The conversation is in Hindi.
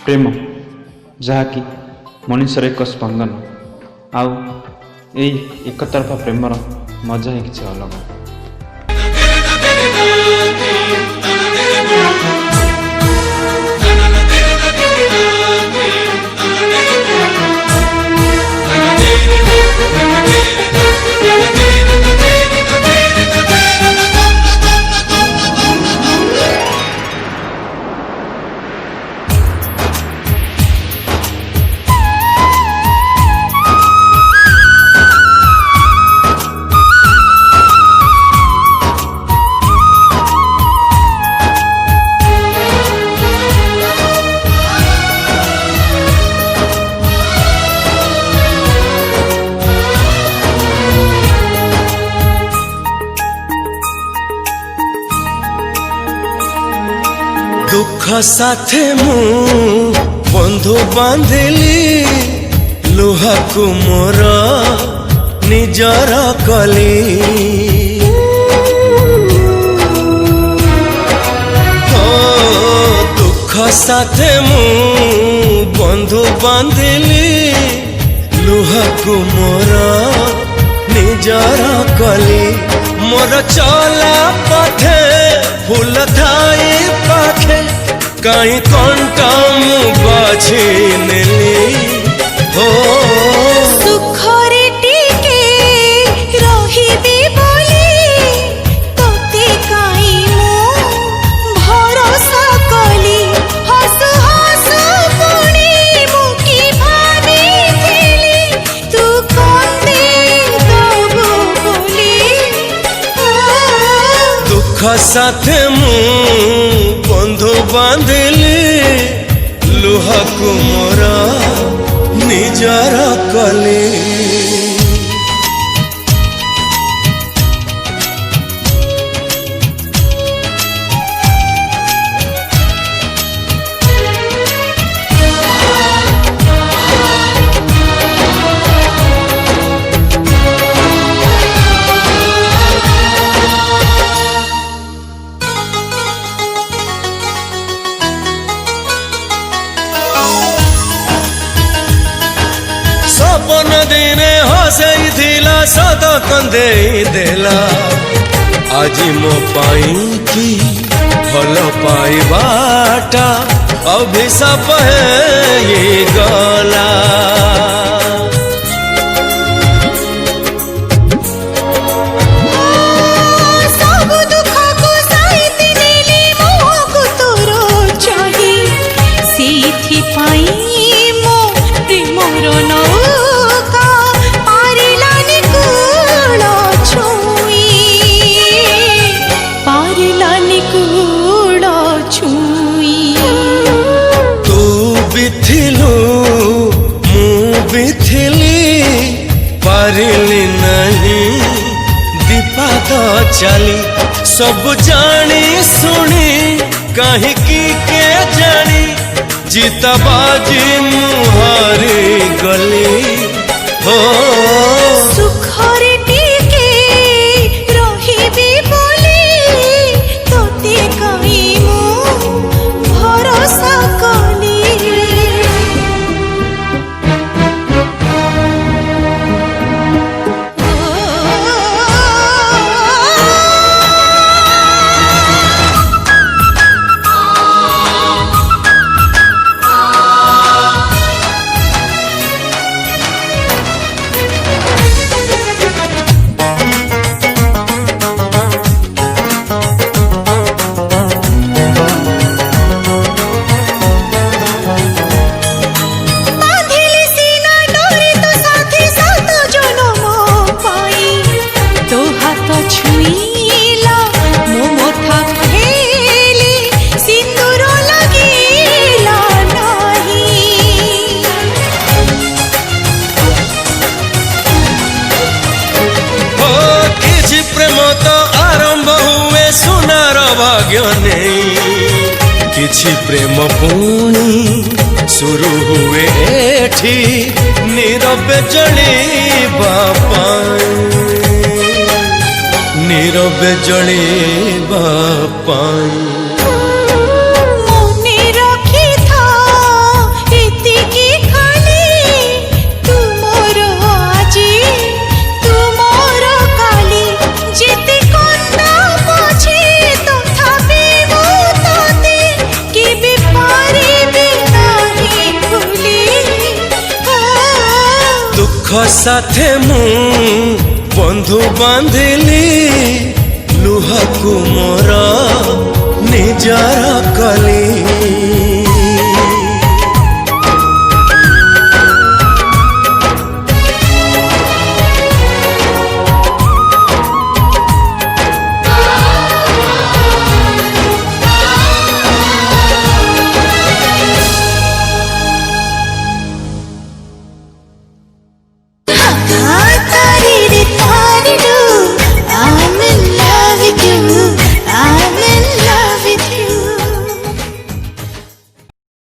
प्रेम जहाँकि मनुष्यर एक स्पंदन आउ एक तरफा प्रेमर मजा ही किसी अलग। दुख साथे मु बंधु बांधिली लुहा को मोर निजर कली। दुख साथे मु बंधु बांधिली लुहा को मोर निजर कली। मोर चला पथे फूल थाई पाखे कहीं कंटा मु बाछी नेली। हो सुखरे टिके रहिबी बोली तोते काई मु भरोसा कली। हसु हसु पुणी मु की भाबिथिली तू कंदे दबु बोली। दुख साथे मु बंधु बांधिली लुहा को मोर निजर कली। सपन दिने हसई थिला सत कंदे देला। आज मो पाई की भल पाइबाटा अभिशाप है ये गला। पारिली नहीं दीपाद चली सब जानी सुनी कहीं की के जानी जीतबाजी मुहारी गली। हो सुखरे टिके रहिबी बोली तोते काई मु भरोसा कली। भाग्य नहीं किछि प्रेम पुणी शुरू हुए एठी नीरवे जलिबा पाई नीरवे जलिबा पाई। मने रखी था साथे मु बंधु बांधिली लुहा को मोर निजार कली।